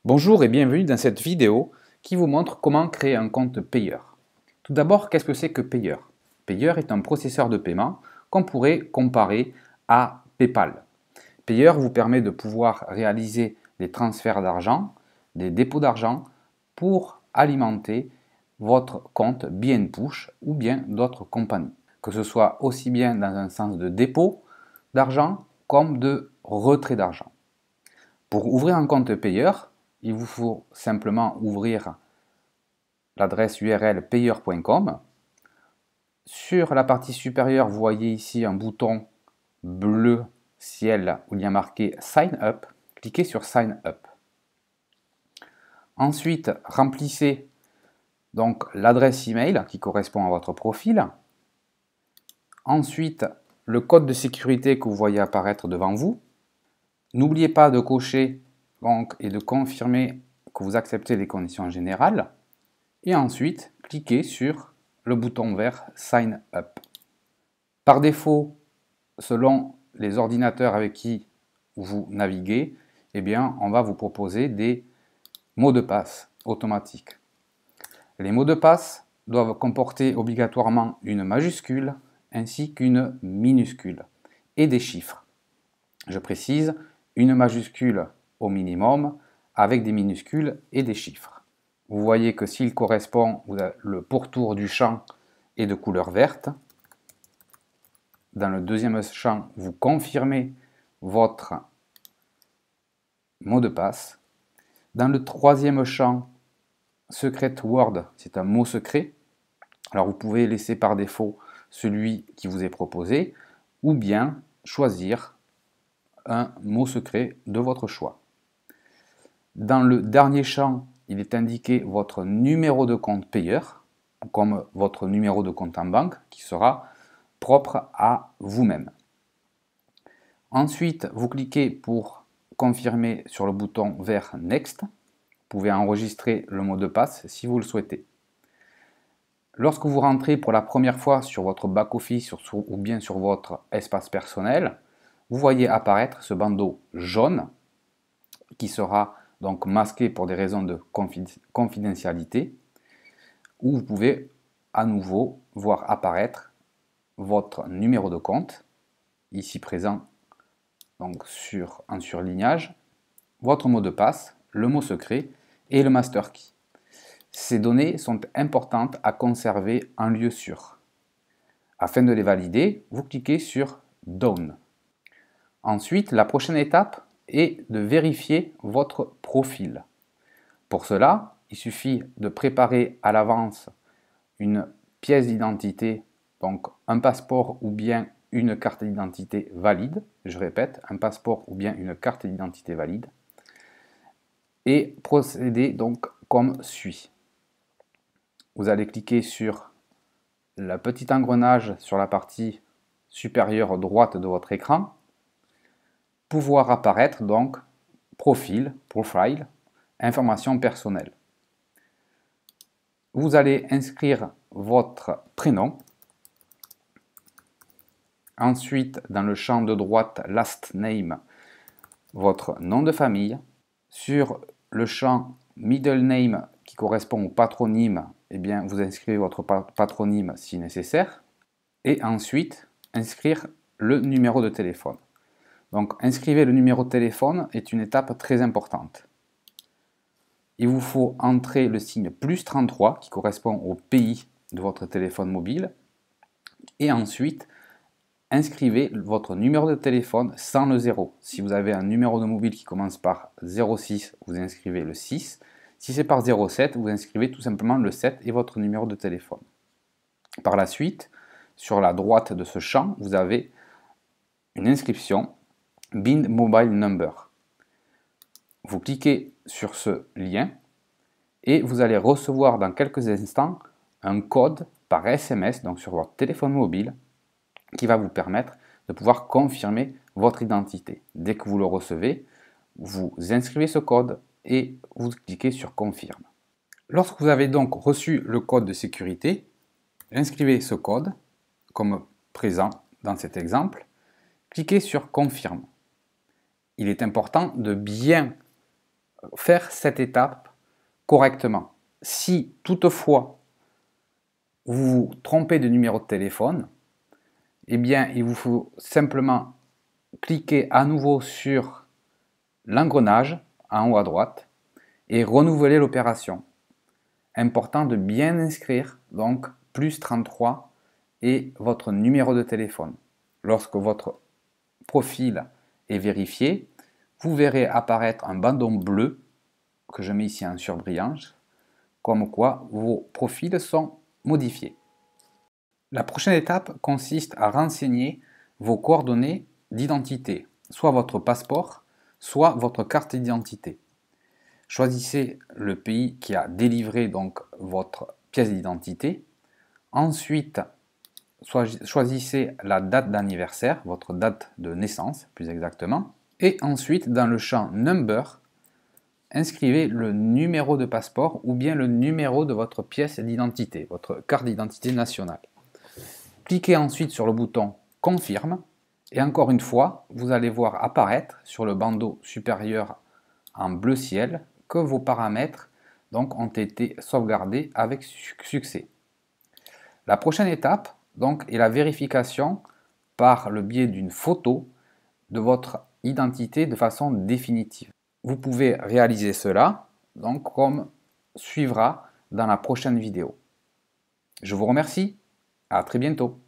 Bonjour et bienvenue dans cette vidéo qui vous montre comment créer un compte payeur. Tout d'abord, qu'est-ce que c'est que Payeur? Payeur est un processeur de paiement qu'on pourrait comparer à PayPal. Payeur vous permet de pouvoir réaliser des transferts d'argent, des dépôts d'argent pour alimenter votre compte BNPush ou bien d'autres compagnies. Que ce soit aussi bien dans un sens de dépôt d'argent comme de retrait d'argent. Pour ouvrir un compte payeur, il vous faut simplement ouvrir l'adresse URL payeur.com. Sur la partie supérieure, vous voyez ici un bouton bleu ciel où il y a marqué Sign Up. Cliquez sur Sign Up. Ensuite, remplissez donc l'adresse email qui correspond à votre profil. Ensuite, le code de sécurité que vous voyez apparaître devant vous. N'oubliez pas de cocher donc, et de confirmer que vous acceptez les conditions générales. Et ensuite, cliquez sur le bouton vert Sign Up. Par défaut, selon les ordinateurs avec qui vous naviguez, eh bien, on va vous proposer des mots de passe automatiques. Les mots de passe doivent comporter obligatoirement une majuscule ainsi qu'une minuscule et des chiffres. Je précise, une majuscule au minimum avec des minuscules et des chiffres. Vous voyez que s'il correspond, le pourtour du champ est de couleur verte. Dans le deuxième champ, vous confirmez votre mot de passe. Dans le troisième champ, Secret Word, c'est un mot secret. Alors vous pouvez laisser par défaut celui qui vous est proposé ou bien choisir un mot secret de votre choix. Dans le dernier champ, il est indiqué votre numéro de compte payeur, comme votre numéro de compte en banque, qui sera propre à vous-même. Ensuite, vous cliquez pour confirmer sur le bouton vert Next. Vous pouvez enregistrer le mot de passe si vous le souhaitez. Lorsque vous rentrez pour la première fois sur votre back-office ou bien sur votre espace personnel, vous voyez apparaître ce bandeau jaune qui sera donc masqué pour des raisons de confidentialité, où vous pouvez à nouveau voir apparaître votre numéro de compte, ici présent donc en surlignage, votre mot de passe, le mot secret et le master key. Ces données sont importantes à conserver en lieu sûr. Afin de les valider, vous cliquez sur Done. Ensuite, la prochaine étape est de vérifier votre profil. Pour cela, il suffit de préparer à l'avance une pièce d'identité, donc un passeport ou bien une carte d'identité valide. Je répète, un passeport ou bien une carte d'identité valide. Et procéder donc comme suit. Vous allez cliquer sur le petit engrenage sur la partie supérieure droite de votre écran pour voir apparaître donc profil, information personnelle. Vous allez inscrire votre prénom. Ensuite, dans le champ de droite Last Name, votre nom de famille. Sur le champ Middle Name qui correspond au patronyme, eh bien, vous inscrivez votre patronyme si nécessaire. Et ensuite, inscrire le numéro de téléphone. Donc, inscrivez le numéro de téléphone est une étape très importante. Il vous faut entrer le signe +33 qui correspond au pays de votre téléphone mobile. Et ensuite, inscrivez votre numéro de téléphone sans le 0. Si vous avez un numéro de mobile qui commence par 06, vous inscrivez le 6. Si c'est par 07, vous inscrivez tout simplement le 7 et votre numéro de téléphone. Par la suite, sur la droite de ce champ, vous avez une inscription Bind Mobile Number. Vous cliquez sur ce lien et vous allez recevoir dans quelques instants un code par SMS, donc sur votre téléphone mobile, qui va vous permettre de pouvoir confirmer votre identité. Dès que vous le recevez, vous inscrivez ce code et vous cliquez sur Confirme. Lorsque vous avez donc reçu le code de sécurité, inscrivez ce code comme présent dans cet exemple, cliquez sur Confirme. Il est important de bien faire cette étape correctement. Si toutefois vous vous trompez de numéro de téléphone, eh bien il vous faut simplement cliquer à nouveau sur l'engrenage en haut à droite et renouveler l'opération. Important de bien inscrire donc plus 33 et votre numéro de téléphone. Lorsque votre profil est vérifié, vous verrez apparaître un bandeau bleu que je mets ici en surbrillance, comme quoi vos profils sont modifiés. La prochaine étape consiste à renseigner vos coordonnées d'identité, soit votre passeport, soit votre carte d'identité. Choisissez le pays qui a délivré donc votre pièce d'identité. Ensuite, choisissez la date d'anniversaire, votre date de naissance plus exactement. Et ensuite, dans le champ Number, inscrivez le numéro de passeport ou bien le numéro de votre pièce d'identité, votre carte d'identité nationale. Cliquez ensuite sur le bouton Confirme et encore une fois, vous allez voir apparaître sur le bandeau supérieur en bleu ciel que vos paramètres donc, ont été sauvegardés avec succès. La prochaine étape donc, est la vérification par le biais d'une photo de votre identité de façon définitive. Vous pouvez réaliser cela donc, comme suivra dans la prochaine vidéo. Je vous remercie, à très bientôt.